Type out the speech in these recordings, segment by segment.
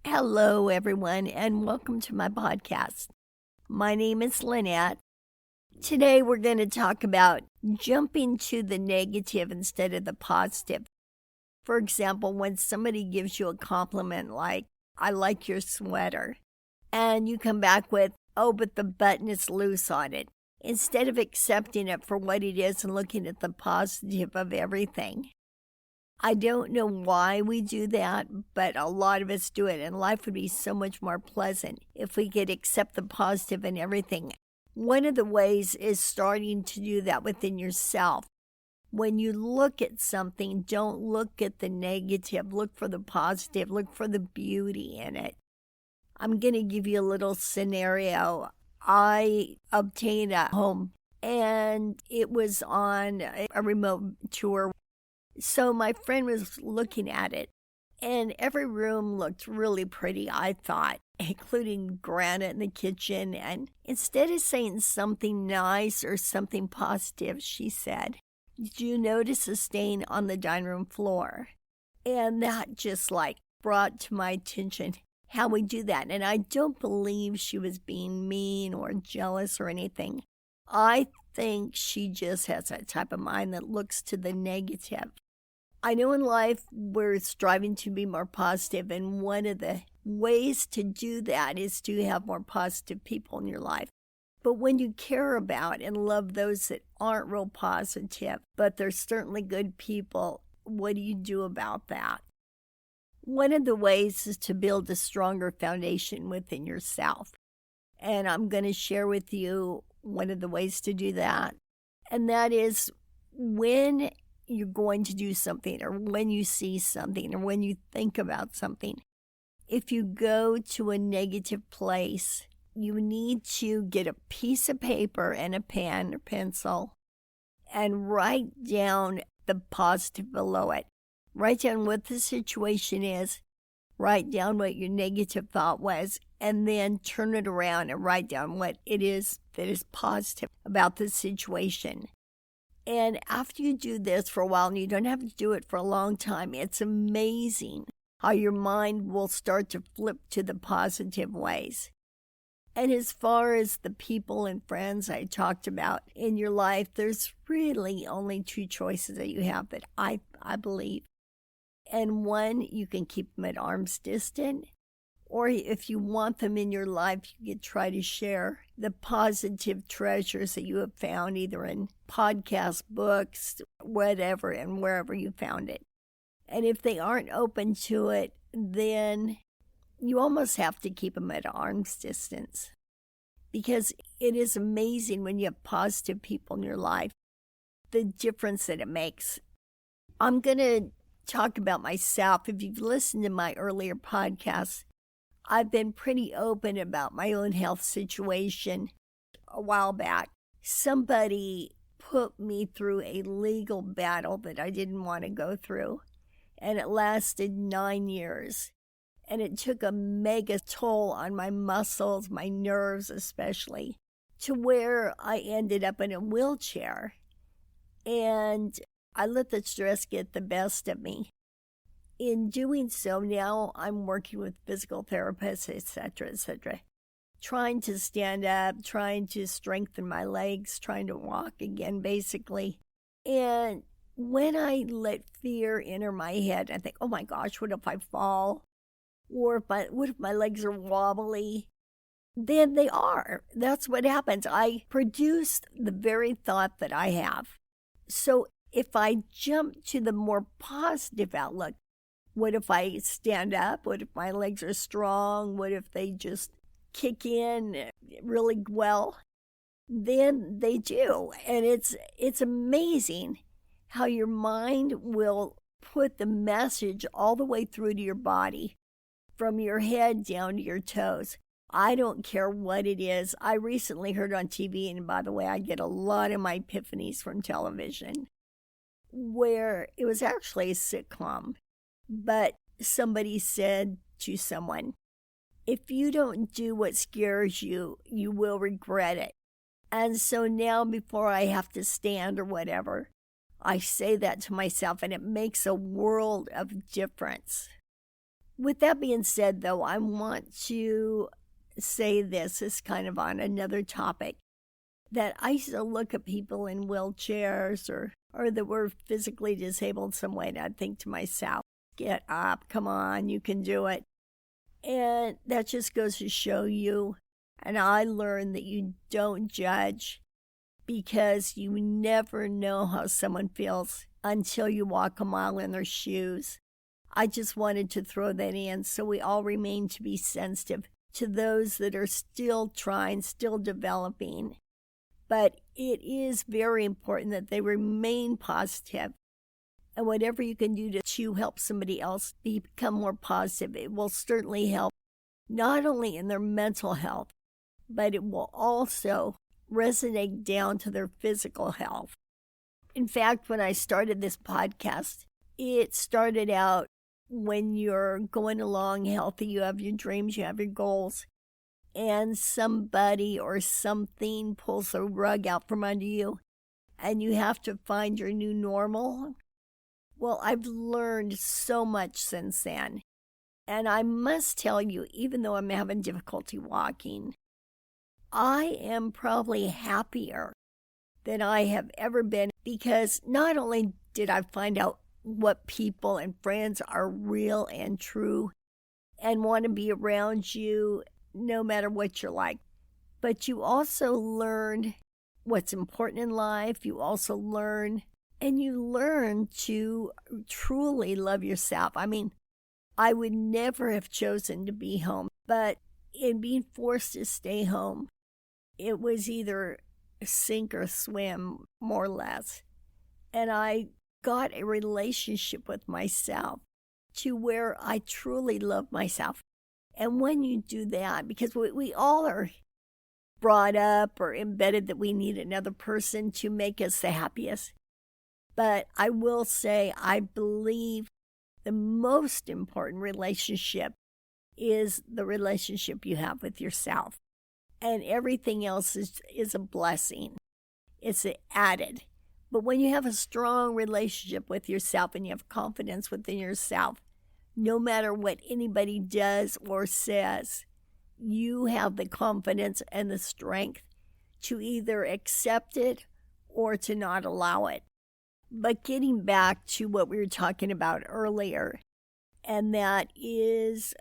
Hello, everyone, and welcome to my podcast. My name is Lynette. Today, we're going to talk about jumping to the negative instead of the positive. For example, when somebody gives you a compliment like, I like your sweater, and you come back with, oh, but the button is loose on it, instead of accepting it for what it is and looking at the positive of everything. I don't know why we do that, but a lot of us do it, and life would be so much more pleasant if we could accept the positive in everything. One of the ways is starting to do that within yourself. When you look at something, don't look at the negative. Look for the positive. Look for the beauty in it. I'm going to give you a little scenario. I obtained a home, and it was on a remote tour. So my friend was looking at it, and every room looked really pretty, I thought, including granite in the kitchen. And instead of saying something nice or something positive, she said, did you notice a stain on the dining room floor? And that just brought to my attention how we do that. And I don't believe she was being mean or jealous or anything. I think she just has that type of mind that looks to the negative. I know in life we're striving to be more positive, and one of the ways to do that is to have more positive people in your life. But when you care about and love those that aren't real positive, but they're certainly good people, what do you do about that? One of the ways is to build a stronger foundation within yourself. And I'm going to share with you one of the ways to do that. And that is when you're going to do something, or when you see something, or when you think about something, if you go to a negative place, you need to get a piece of paper and a pen or pencil and write down the positive below it. Write down what the situation is, write down what your negative thought was, and then turn it around and write down what it is that is positive about the situation. And after you do this for a while, and you don't have to do it for a long time, it's amazing how your mind will start to flip to the positive ways. And as far as the people and friends I talked about in your life, there's really only two choices that you have that I believe. And one, you can keep them at arm's distance. Or if you want them in your life, you could try to share the positive treasures that you have found, either in podcasts, books, whatever, and wherever you found it. And if they aren't open to it, then you almost have to keep them at arm's distance. Because it is amazing when you have positive people in your life, the difference that it makes. I'm going to talk about myself. If you've listened to my earlier podcasts, I've been pretty open about my own health situation. A while back, somebody put me through a legal battle that I didn't want to go through, and it lasted 9 years. And it took a mega toll on my muscles, my nerves especially, to where I ended up in a wheelchair. And I let the stress get the best of me. In doing so, now I'm working with physical therapists, etc., trying to stand up, trying to strengthen my legs, trying to walk again, basically. And when I let fear enter my head, I think, oh my gosh, what if I fall? Or what if my legs are wobbly? Then they are. That's what happens. I produce the very thought that I have. So if I jump to the more positive outlook, what if I stand up? What if my legs are strong? What if they just kick in really well? Then they do. And it's amazing how your mind will put the message all the way through to your body, from your head down to your toes. I don't care what it is. I recently heard on TV, and by the way, I get a lot of my epiphanies from television, where it was actually a sitcom. But somebody said to someone, if you don't do what scares you, you will regret it. And so now before I have to stand or whatever, I say that to myself, and it makes a world of difference. With that being said, though, I want to say this is kind of on another topic that I used to look at people in wheelchairs or that were physically disabled some way, and I'd think to myself, get up, come on, you can do it. And that just goes to show you, and I learned that you don't judge because you never know how someone feels until you walk a mile in their shoes. I just wanted to throw that in so we all remain to be sensitive to those that are still trying, still developing. But it is very important that they remain positive. And whatever you can do to help somebody else become more positive, it will certainly help not only in their mental health, but it will also resonate down to their physical health. In fact, when I started this podcast, it started out when you're going along healthy, you have your dreams, you have your goals, and somebody or something pulls a rug out from under you, and you have to find your new normal. Well, I've learned so much since then. And I must tell you, even though I'm having difficulty walking, I am probably happier than I have ever been because not only did I find out what people and friends are real and true and want to be around you no matter what you're like, but you also learn what's important in life. You also learn to truly love yourself. I mean, I would never have chosen to be home, but in being forced to stay home, it was either sink or swim, more or less. And I got a relationship with myself to where I truly love myself. And when you do that, because we all are brought up or embedded that we need another person to make us the happiest. But I will say, I believe the most important relationship is the relationship you have with yourself. And everything else is a blessing. It's added. But when you have a strong relationship with yourself and you have confidence within yourself, no matter what anybody does or says, you have the confidence and the strength to either accept it or to not allow it. But getting back to what we were talking about earlier, and that is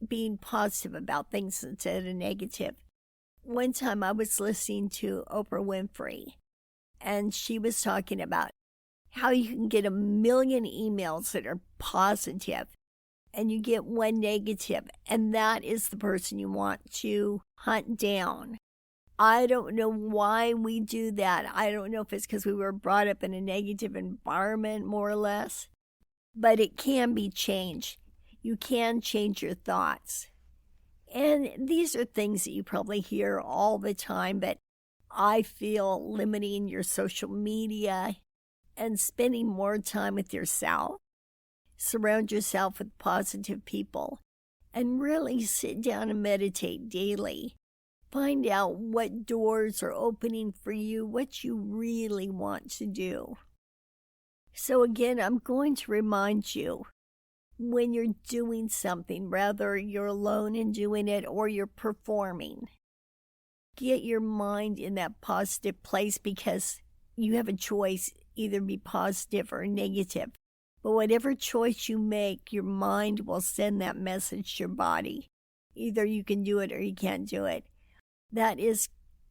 being positive about things instead of negative. One time I was listening to Oprah Winfrey, and she was talking about how you can get 1 million emails that are positive, and you get one negative, and that is the person you want to hunt down. I don't know why we do that. I don't know if it's because we were brought up in a negative environment, more or less. But it can be changed. You can change your thoughts. And these are things that you probably hear all the time, but I feel limiting your social media and spending more time with yourself. Surround yourself with positive people and really sit down and meditate daily. Find out what doors are opening for you, what you really want to do. So again, I'm going to remind you, when you're doing something, whether you're alone in doing it or you're performing, get your mind in that positive place because you have a choice, either be positive or negative. But whatever choice you make, your mind will send that message to your body. Either you can do it or you can't do it. That is,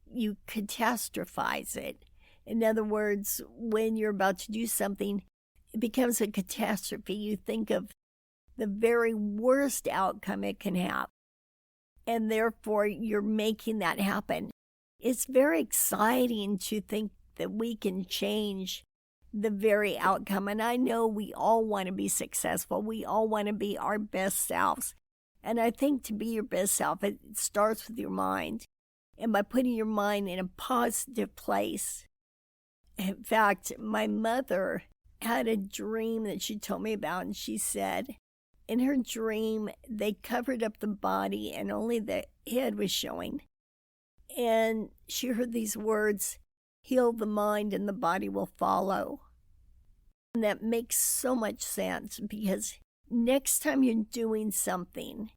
you catastrophize it. In other words, when you're about to do something, it becomes a catastrophe. You think of the very worst outcome it can have, and therefore you're making that happen. It's very exciting to think that we can change the very outcome, and I know we all want to be successful. We all want to be our best selves, and I think to be your best self, it starts with your mind. And by putting your mind in a positive place. In fact, my mother had a dream that she told me about, and she said in her dream they covered up the body and only the head was showing. And she heard these words, heal the mind and the body will follow. And that makes so much sense because next time you're doing something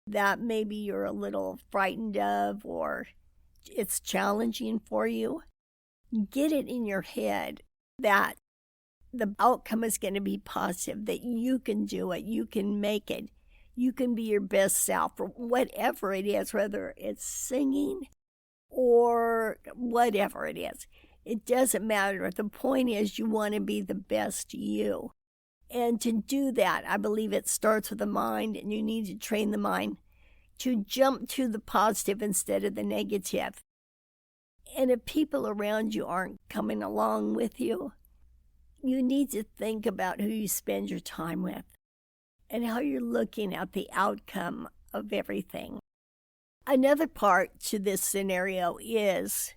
that maybe you're a little frightened of or it's challenging for you, get it in your head that the outcome is going to be positive, that you can do it, you can make it, you can be your best self, or whatever it is, whether it's singing or whatever it is. It doesn't matter. The point is you want to be the best you. And to do that, I believe it starts with the mind, and you need to train the mind to jump to the positive instead of the negative. And if people around you aren't coming along with you, you need to think about who you spend your time with and how you're looking at the outcome of everything. Another part to this scenario is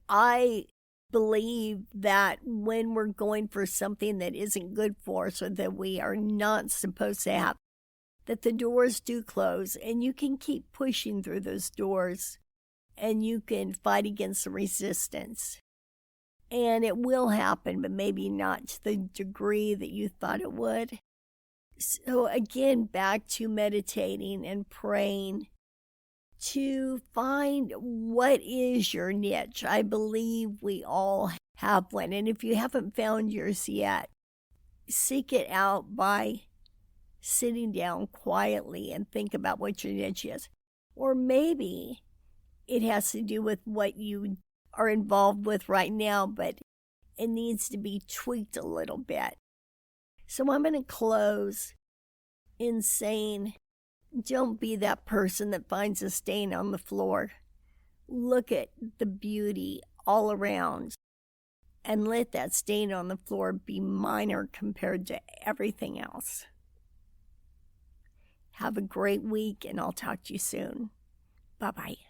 I believe that when we're going for something that isn't good for us or that we are not supposed to have, that the doors do close and you can keep pushing through those doors and you can fight against the resistance. And it will happen, but maybe not to the degree that you thought it would. So again, back to meditating and praying to find what is your niche. I believe we all have one. And if you haven't found yours yet, seek it out by sitting down quietly and think about what your niche is. Or maybe it has to do with what you are involved with right now, but it needs to be tweaked a little bit. So I'm going to close in saying, don't be that person that finds a stain on the floor. Look at the beauty all around and let that stain on the floor be minor compared to everything else. Have a great week, and I'll talk to you soon. Bye-bye.